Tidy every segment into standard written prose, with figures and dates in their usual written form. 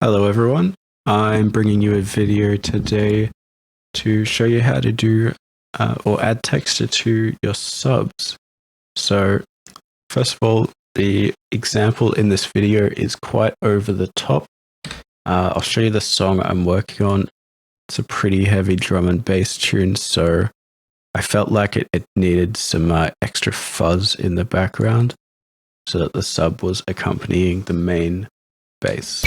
Hello everyone, I'm bringing you a video today to show you how to do or add texture to your subs. So first of all, the example in this video is quite over the top. I'll show you the song I'm working on. It's a pretty heavy drum and bass tune, so I felt like it needed some extra fuzz in the background so that the sub was accompanying the main bass.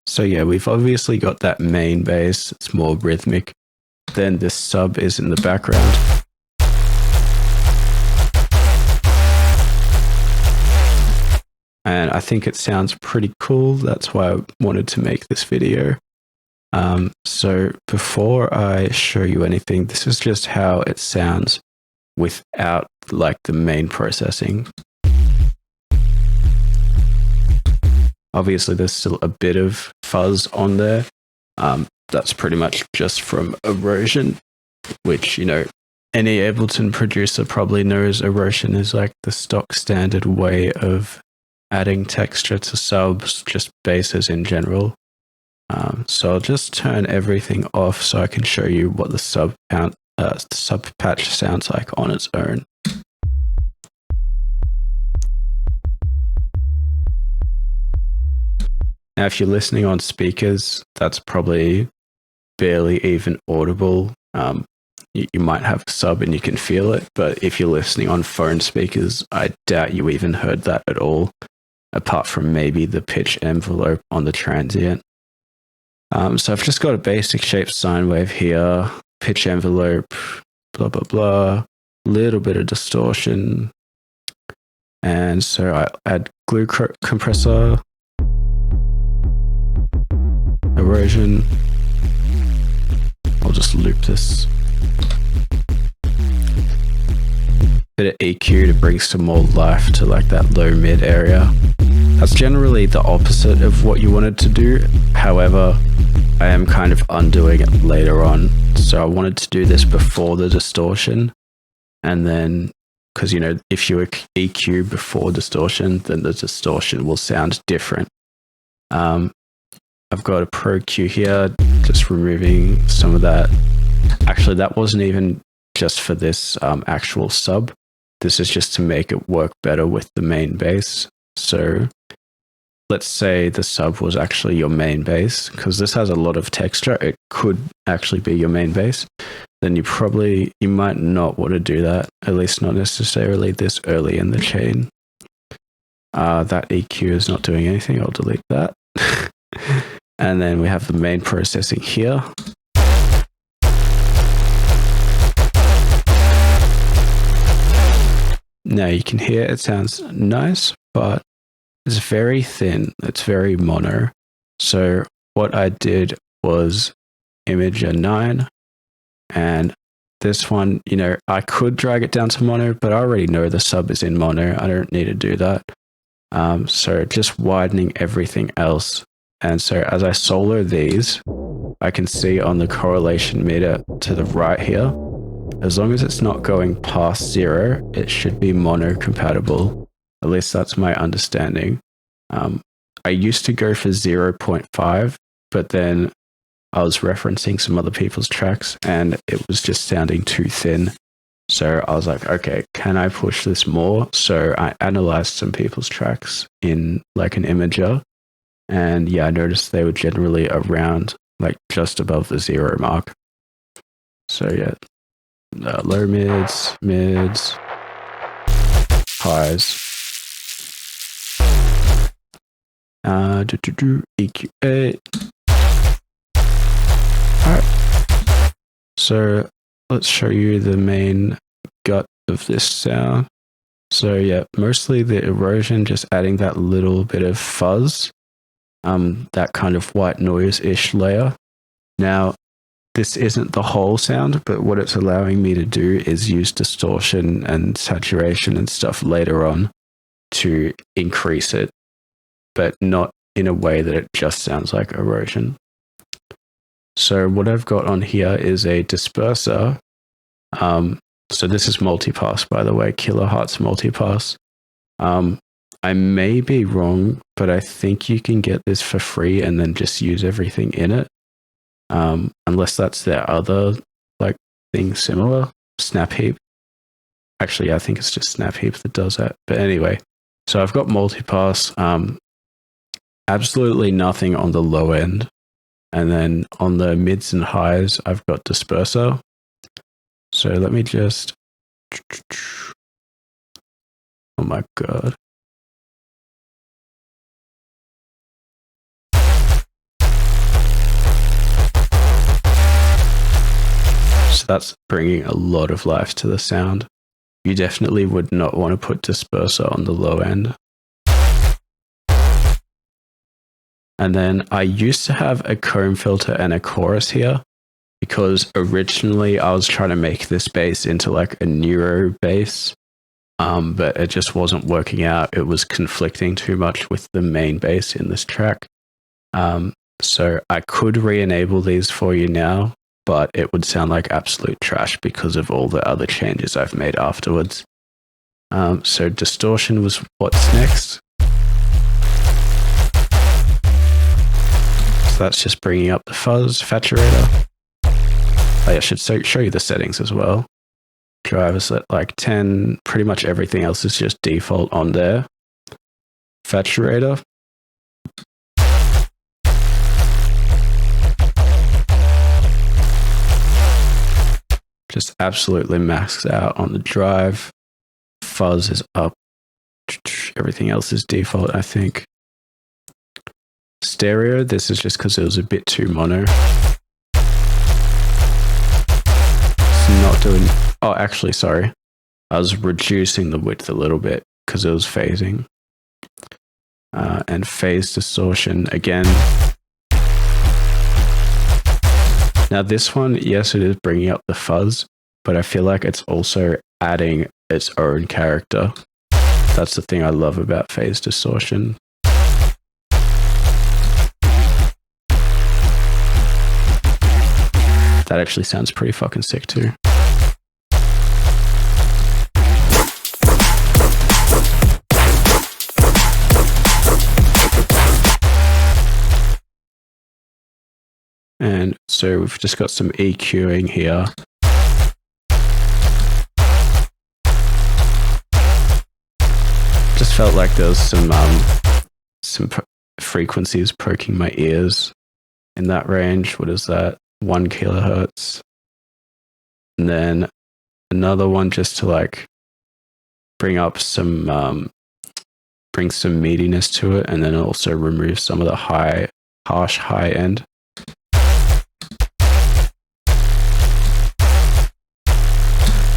So yeah, we've obviously got that main bass, it's more rhythmic. Then this sub is in the background. And I think it sounds pretty cool, that's why I wanted to make this video. So before I show you anything, this is just how it sounds without like the main processing. Obviously there's still a bit of fuzz on there. That's pretty much just from erosion, which, you know, any Ableton producer probably knows erosion is like the stock standard way of adding texture to subs, just basses in general. So I'll just turn everything off so I can show you what the sub patch sounds like on its own. Now, if you're listening on speakers, that's probably barely even audible. You might have a sub and you can feel it, but if you're listening on phone speakers, I doubt you even heard that at all, apart from maybe the pitch envelope on the transient. So I've just got a basic shape sine wave here, pitch envelope, blah, blah, blah, little bit of distortion. And so I add glue compressor, erosion. I'll just loop this. Bit of EQ to bring some more life to like that low mid area. That's generally the opposite of what you wanted to do. However, I am kind of undoing it later on. So I wanted to do this before the distortion. And then, because, you know, if you EQ before distortion, then the distortion will sound different. I've got a Pro Q here, just removing some of that. Actually, that wasn't even just for this actual sub. This is just to make it work better with the main bass. So let's say the sub was actually your main bass, because this has a lot of texture. It could actually be your main bass. Then you might not want to do that, at least not necessarily this early in the chain. That EQ is not doing anything. I'll delete that. And then we have the main processing here. Now you can hear it sounds nice, but it's very thin. It's very mono. So what I did was Imager 9, and this one, you know, I could drag it down to mono, but I already know the sub is in mono. I don't need to do that. So just widening everything else. And so as I solo these, I can see on the correlation meter to the right here, as long as it's not going past 0, it should be mono compatible. At least that's my understanding. I used to go for 0.5, but then I was referencing some other people's tracks and it was just sounding too thin. So I was like, okay, can I push this more? So I analyzed some people's tracks in like an imager. And yeah, I noticed they were generally around like just above the 0 mark. So yeah, low mids, highs. EQ8. Alright. So let's show you the main gut of this sound. So yeah, mostly the erosion, just adding that little bit of fuzz. That kind of white noise-ish layer. Now, this isn't the whole sound, but what it's allowing me to do is use distortion and saturation and stuff later on to increase it, but not in a way that it just sounds like erosion. So what I've got on here is a disperser. So this is Multipass, by the way, kilohertz Multipass. I may be wrong, but I think you can get this for free and then just use everything in it. Unless that's their other like thing similar, Snap Heap. Actually, I think it's just Snap Heap that does that. But anyway, so I've got Multipass. Absolutely nothing on the low end. And then on the mids and highs, I've got disperser. So let me just, oh my God. So that's bringing a lot of life to the sound. You definitely would not want to put disperser on the low end. And then I used to have a comb filter and a chorus here because originally I was trying to make this bass into like a neuro bass, but it just wasn't working out. It was conflicting too much with the main bass in this track. So I could re-enable these for you now, but it would sound like absolute trash because of all the other changes I've made afterwards. So distortion was what's next. So that's just bringing up the fuzz, saturator. I should show you the settings as well. Driver set like 10, pretty much everything else is just default on there. Saturator. Just absolutely maxed out on the drive. Fuzz is up. Everything else is default, I think. Stereo, this is just because it was a bit too mono. It's not doing... Oh, actually, sorry. I was reducing the width a little bit because it was phasing. And phase distortion, again. Now this one, yes, it is bringing up the fuzz, but I feel like it's also adding its own character. That's the thing I love about phase distortion. That actually sounds pretty fucking sick too. And so we've just got some EQing here. Just felt like there was some frequencies poking my ears in that range. What is that? 1 kilohertz. And then another one just to like bring up some, bring some meatiness to it, and then also remove some of the harsh high end.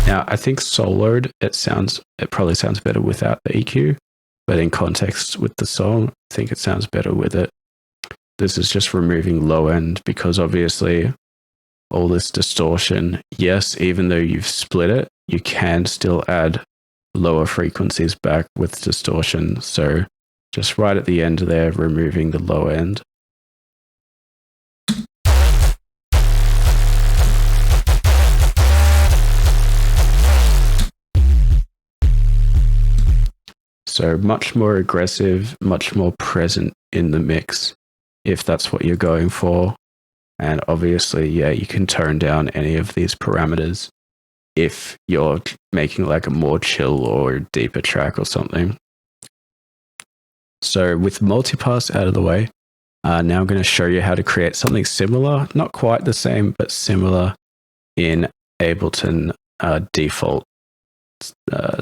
Now, I think soloed, it probably sounds better without the EQ, but in context with the song, I think it sounds better with it. This is just removing low end because obviously all this distortion, yes, even though you've split it, you can still add lower frequencies back with distortion. So just right at the end there, removing the low end. So much more aggressive, much more present in the mix, if that's what you're going for. And obviously, yeah, you can tone down any of these parameters if you're making like a more chill or deeper track or something. So with Multipass out of the way, now I'm going to show you how to create something similar, not quite the same, but similar in Ableton default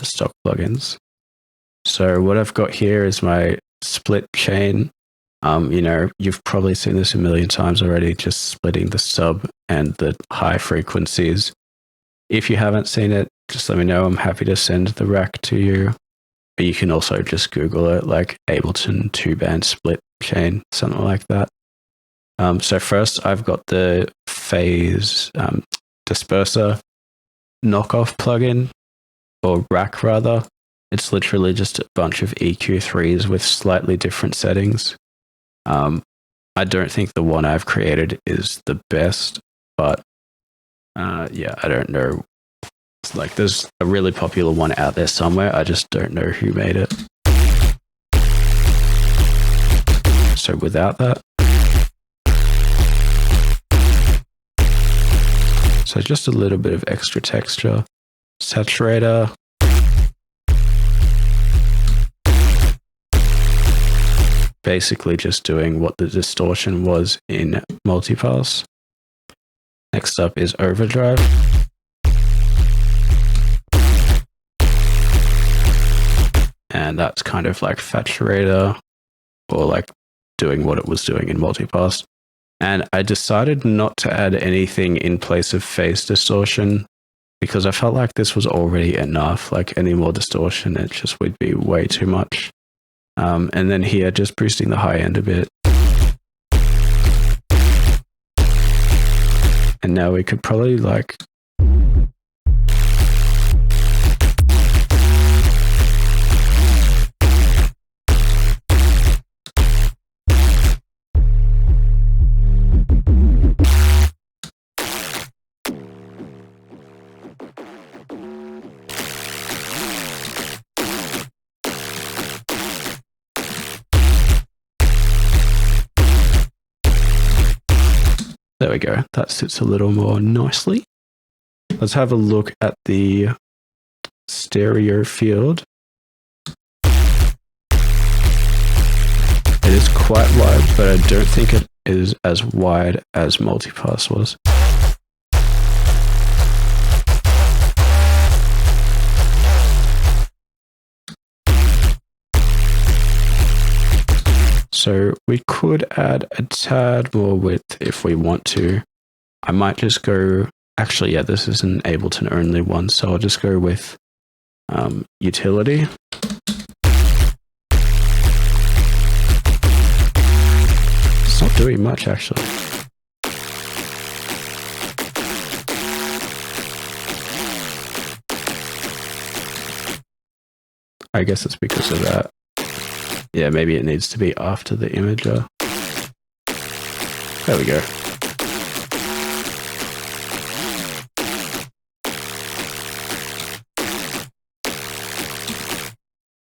stock plugins. So what I've got here is my split chain. You know, you've probably seen this a million times already, just splitting the sub and the high frequencies. If you haven't seen it, just let me know. I'm happy to send the rack to you. But you can also just Google it, like Ableton 2-band split chain, something like that. So first I've got the phase disperser knockoff plugin, or rack rather. It's literally just a bunch of EQ3s with slightly different settings. I don't think the one I've created is the best, but yeah, I don't know. It's like there's a really popular one out there somewhere. I just don't know who made it. So without that, so just a little bit of extra texture, saturator, basically just doing what the distortion was in Multipass. Next up is overdrive. And that's kind of like saturator, or like doing what it was doing in Multipass. And I decided not to add anything in place of phase distortion because I felt like this was already enough. Like any more distortion, it just would be way too much. And then here, just boosting the high end a bit. And now we could probably like there we go. That sits a little more nicely. Let's have a look at the stereo field. It is quite wide, but I don't think it is as wide as Multipass was. So we could add a tad more width if we want to. I might just go, actually, yeah, this is an Ableton only one, so I'll just go with utility. It's not doing much, actually. I guess it's because of that. Yeah, maybe it needs to be after the imager. There we go.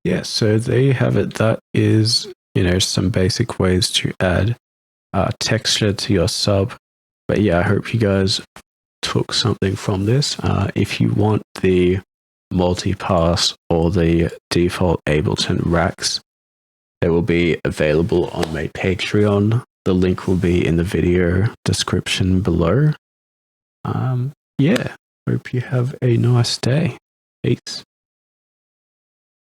Yeah, so there you have it. That is, you know, some basic ways to add texture to your sub. But yeah, I hope you guys took something from this. If you want the Multipass or the default Ableton racks, they will be available on my Patreon. The link will be in the video description below. Yeah, hope you have a nice day. Peace.